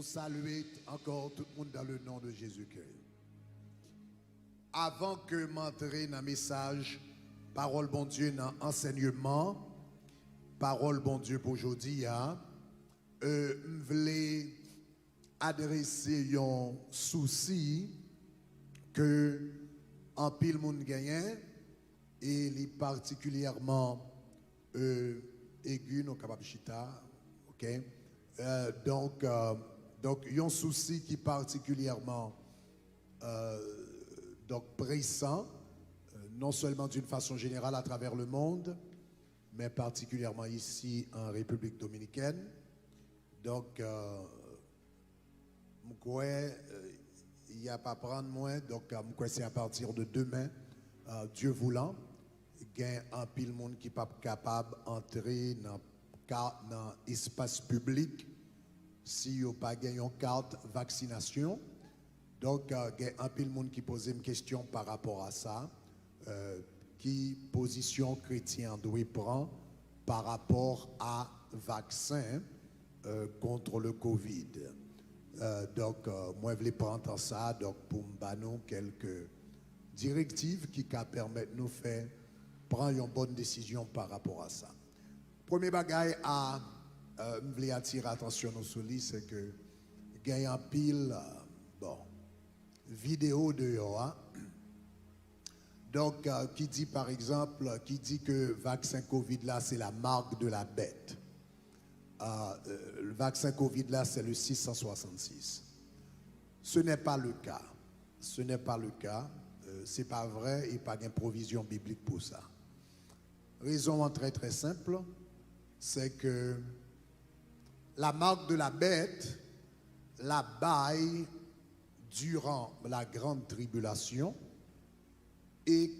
saluer encore tout le monde dans le nom de Jésus-Christ. Avant que m'entrer dans le message, parole bon Dieu dans l'enseignement, parole bon Dieu pour aujourd'hui, je voulais adresser un souci que en pile monde gagne et les particulièrement aigu, non capable chita, ok? Donc, il y a un souci qui est particulièrement pressant, non seulement d'une façon générale à travers le monde, mais particulièrement ici en République dominicaine. Donc, il n'y a pas à prendre moins, donc c'est à partir de demain, Dieu voulant, il y a un pile monde qui n'est pas capable d'entrer dans l'espace public si vous n'avez pas gagné une carte vaccination. Donc, il y a un peu de monde qui pose une question par rapport à ça. Qui position chrétien doit prendre par rapport à vaccin contre le Covid? Moi, je voulais prendre ça pour me donner quelques directives qui permettent de nous faire prendre une bonne décision par rapport à ça. Premier bagaille à je voulais attirer l'attention sur lui, c'est que il y a un pile vidéo de Yoa. Donc, qui dit par exemple, qui dit que le vaccin Covid là, c'est la marque de la bête. Le vaccin Covid là, c'est le 666. Ce n'est pas le cas. Ce n'est pas le cas. C'est pas vrai et pas de provision biblique pour ça. Raison très très simple, c'est que la marque de la bête, la baille durant la grande tribulation et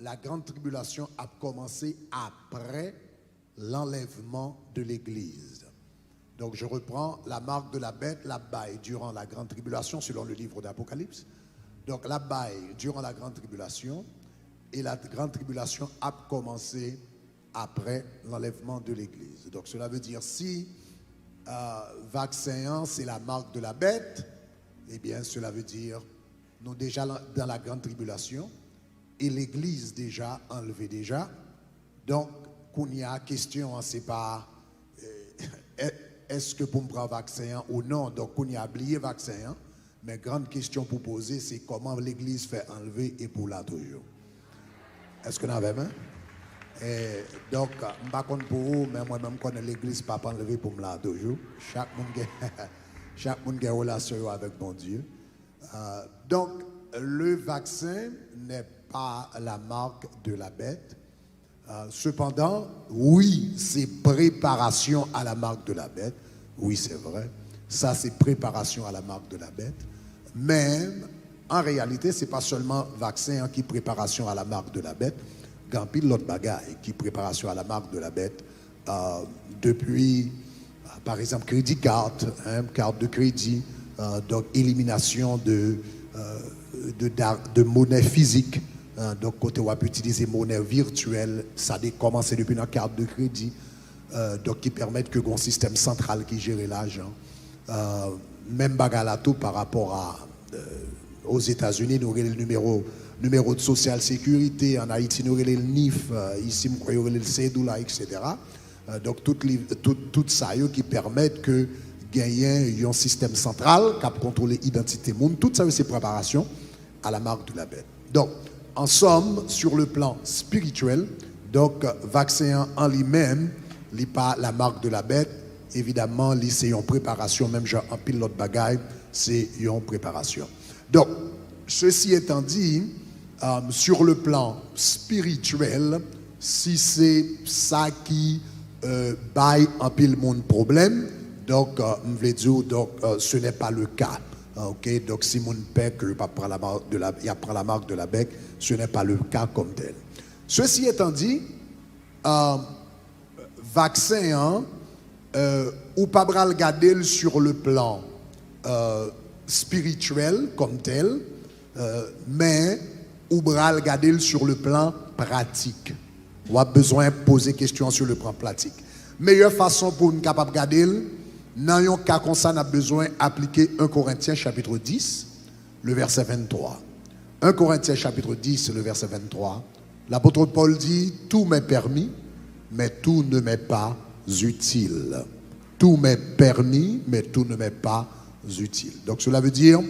la grande tribulation a commencé après l'enlèvement de l'Église. Donc je reprends la marque de la bête, la baille durant la grande tribulation selon le livre d'Apocalypse. Donc la baille durant la grande tribulation et la grande tribulation a commencé après l'enlèvement de l'Église. Donc cela veut dire si vaccin c'est la marque de la bête, eh bien cela veut dire nous déjà dans la grande tribulation et l'Église déjà enlevée déjà. Donc qu'on y a question, c'est pas est-ce que pour me prendre vaccin ou non. Donc qu'on y a oublié vaccin, mais grande question pour poser c'est comment l'Église fait enlever et pour là toujours. Est-ce que nous avons main? Et donc, je ne sais pas pour vous, mais moi-même, je connais l'église, pas enlevé pour me là toujours. Chaque monde a une relation avec mon Dieu. Donc, le vaccin n'est pas la marque de la bête. Cependant, oui, c'est préparation à la marque de la bête. Oui, c'est vrai. Ça, c'est préparation à la marque de la bête. Mais, en réalité, ce n'est pas seulement vaccin qui est préparation à la marque de la bête. Quand pile l'autre bagaille qui est préparation à la marque de la bête depuis par exemple crédit carte, carte de crédit, donc élimination de monnaie physique, donc côté on peut utiliser monnaie virtuelle, ça a commencé depuis la carte de crédit, donc qui permettent que un système central qui gère l'argent, même bagaille là tout par rapport aux États-Unis, nous avons le numéro de social sécurité, en Haïti, nous avons le NIF, ici, nous avons le CEDULA, etc. Donc, tout ça qui permettent que gagner un système central qui contrôle l'identité monde. Tout ça, c'est préparation à la marque de la bête. Donc, en somme, sur le plan spirituel, donc, vaccin en lui-même, n'est pas la marque de la bête. Évidemment, c'est une préparation, même genre en pile l'autre bagaille, c'est une préparation. Donc, ceci étant dit, sur le plan spirituel, si c'est ça qui baille un peu le monde problème, donc, je veux dire, donc, ce n'est pas le cas. Ok, donc si mon père que prend la marque de la bête, ce n'est pas le cas comme tel. Ceci étant dit, vaccin, ou pas regarder sur le plan spirituel comme tel, mais ou regarder sur le plan pratique. On a besoin de poser question sur le plan pratique. Meilleure façon pour nous capable regarder, Dans un cas comme ça, on a besoin d'appliquer 1 Corinthiens chapitre 10, le verset 23. 1 Corinthiens chapitre 10, le verset 23. L'apôtre Paul dit, tout m'est permis, mais tout ne m'est pas utile. Tout m'est permis, mais tout ne m'est pas utile. Donc cela veut dire,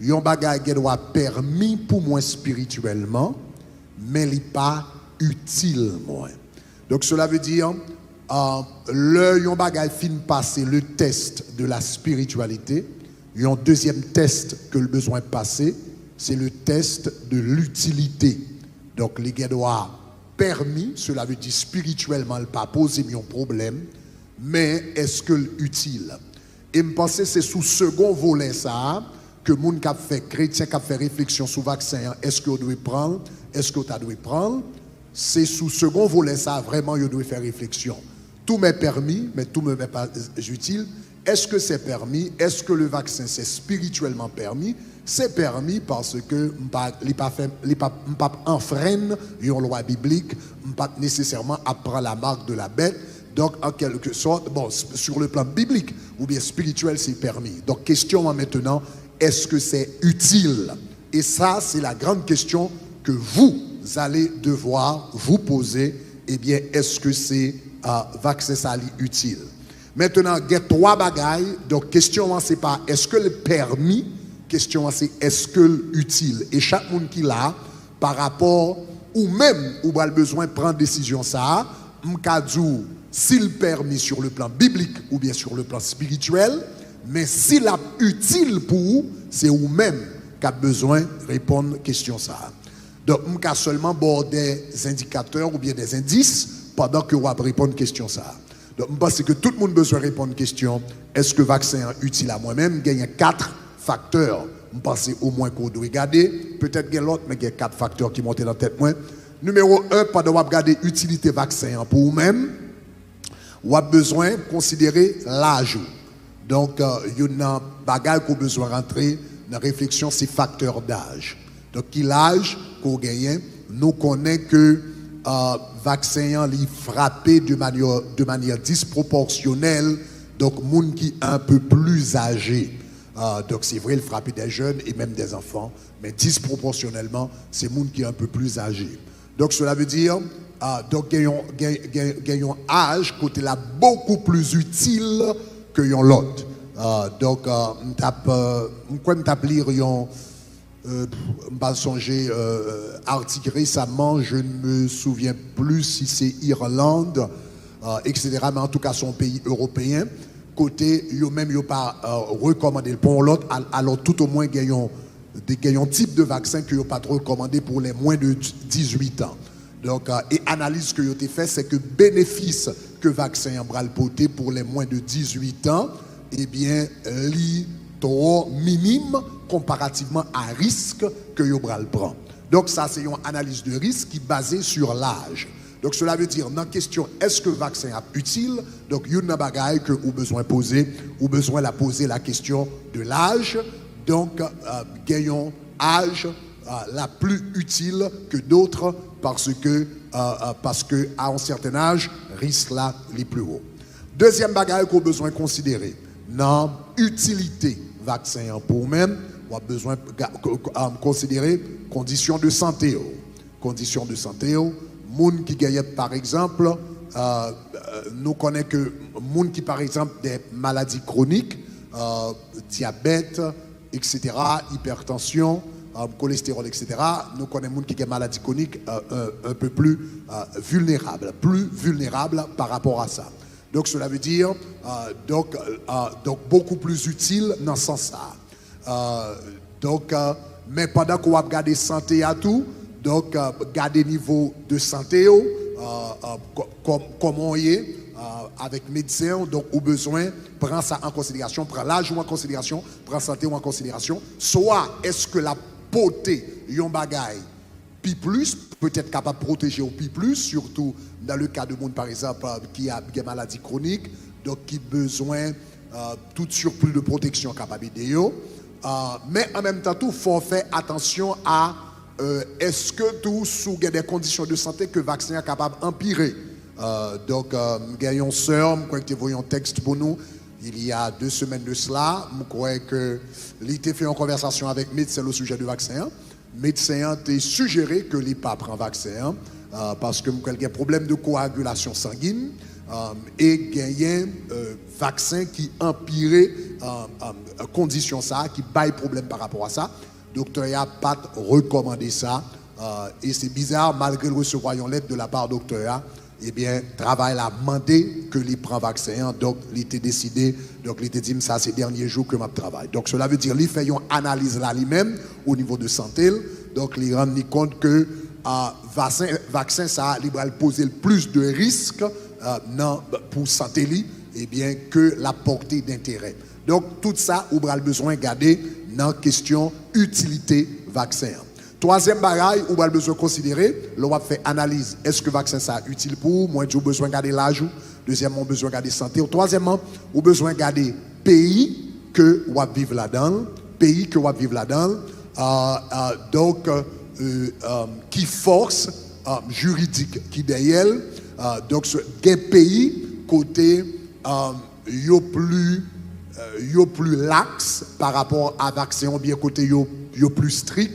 yon bagay qui doit permis pour moi spirituellement, mais il n'est pas utile moi. Donc cela veut dire, le yon bagay fin passer le test de la spiritualité, yon deuxième test que le besoin de passer, c'est le test de l'utilité. Donc les gars doivent permis, cela veut dire spirituellement, il pas poser un problème, mais est-ce que l'utile? Et je pense que c'est sous second volet ça que les gens qui ont fait chrétien qui ont fait réflexion sur le vaccin, est-ce qu'on doit prendre, est-ce qu'on doit prendre? C'est sous second volet ça vraiment on doit faire réflexion. Tout m'est permis, mais tout ne m'est pas utile. Est-ce que c'est permis? Est-ce que le vaccin c'est spirituellement permis? C'est permis parce que je ne pas enfreindre une loi biblique, je ne pas nécessairement apprendre la marque de la bête. Donc, en quelque sorte, bon, sur le plan biblique ou bien spirituel, c'est permis. Donc, question maintenant, est-ce que c'est utile? Et ça, c'est la grande question que vous allez devoir vous poser. Eh bien, est-ce que c'est vaccin ça utile? Maintenant, il y a trois bagailles. Donc, question, c'est pas est-ce que le permis? Question, c'est est-ce que utile? Et chaque monde qui l'a, par rapport, ou même, ou a besoin de prendre décision ça, m'kadou, s'il permis sur le plan biblique ou bien sur le plan spirituel, mais s'il est utile pour vous, c'est vous-même qui avez besoin de répondre à question ça. Donc, je vais seulement border des indicateurs ou bien des indices pendant que vous répondre à question ça. Donc, je pense que tout le monde a besoin de répondre à question est-ce que le vaccin est utile à moi-même? Il y a 4 facteurs. Je pense au moins qu'on doit regarder. Peut-être qu'il y a l'autre, mais il y a 4 facteurs qui montent dans la tête. Numéro 1, pendant que vous regardez l'utilité vaccin pour vous-même, vous avez besoin de considérer l'âge. Donc, il y a un bagage qu'on a besoin de rentrer dans la réflexion, c'est facteur d'âge. Donc, quel âge qu'on gagne, nous connaissons que le vaccin est frappé de manière disproportionnelle, donc, les gens qui sont un peu plus âgés. Donc, c'est vrai, il frappe des jeunes et même des enfants, mais disproportionnellement, c'est les gens qui sont un peu plus âgés. Donc, cela veut dire. Donc, il y a un âge côté là beaucoup plus utile que l'autre. Donc, je tape lire un article récemment, je ne me souviens plus si c'est Irlande, etc. Mais en tout cas, son pays européen. Côté, ils n'ont pas recommandé pour l'autre, alors tout au moins, il y a un type de vaccin qu'ils n'ont pas recommandé pour les moins de 18 ans. Donc, et analyse que vous avez fait, c'est que bénéfice que le vaccin a porté pour les moins de 18 ans, eh bien, est trop minime comparativement à risque que vous prend. Donc, ça, c'est une analyse de risque qui est basée sur l'âge. Donc, cela veut dire, dans la question, est-ce que le vaccin est utile? Donc, il y a une bagaille que vous avez besoin de poser, ou besoin de poser la question de l'âge. Donc, gagnons âge la plus utile que d'autres parce que à un certain âge, risque là les plus hauts. Deuxième bagage qu'on a besoin de considérer, dans l'utilité vaccin pour même, on a besoin de considérer conditions de santé. Conditions de santé, monde qui gagne par exemple, nous connaissons que monde qui par exemple des maladies chroniques, diabète, etc., hypertension, cholestérol, etc. Nous connaissons des gens qui ont des maladies chroniques un peu plus vulnérables par rapport à ça. Donc cela veut dire donc beaucoup plus utile dans ce sens-là. Mais pendant qu'on va regarder santé à tout, donc garder niveau de santé, comment on y est, avec médecin, donc au besoin, prend ça en considération, prend l'âge en considération, prend santé en considération. Soit est-ce que la beauté, yon bagaille, pi plus, peut-être capable de protéger au pi plus, surtout dans le cas de monde par exemple qui a des maladies chroniques, donc qui a besoin tout surplus de protection capable d'aider. Mais en même temps, il faut faire attention à est-ce que tout sous des conditions de santé que le vaccin est capable d'empirer. Donc, gagnons sœur, je crois que tu vois un texte pour nous. il y a 2 semaines de cela, je crois que l'IT fait une conversation avec médecin au sujet du vaccin. Médecin a suggéré que l'IPA pas prend vaccin parce que il y a un problème de coagulation sanguine et il y a un vaccin qui empirait condition ça, qui baille problème par rapport à ça. Docteur n'a pas recommandé ça et c'est bizarre malgré le recevoir une lettre de la part du docteur. Eh bien, travail a demandé que l'il prend vaccin, donc il était décidé, donc il était dit ça ces derniers jours que je travaille. Donc cela veut dire qu'il fait une analyse là lui-même au niveau de santé, donc il rend compte que vaccin ça il va poser plus de risques pour santé eh bien que la portée d'intérêt. Donc tout ça on a besoin de garder dans la question utilité vaccin. Troisième bagaille, on a besoin de considérer, on va faire analyse. Est-ce que le vaccin est utile pour moi? On a besoin de garder l'âge. Deuxièmement, on a besoin de garder santé. Troisièmement, on a besoin de garder pays que on va vivre là-dedans. Pays que on va vivre là-dedans. Donc, qui force juridique qui derrière. Donc, des pays côté yo plus lax par rapport à vaccin, bien côté yo plus strict.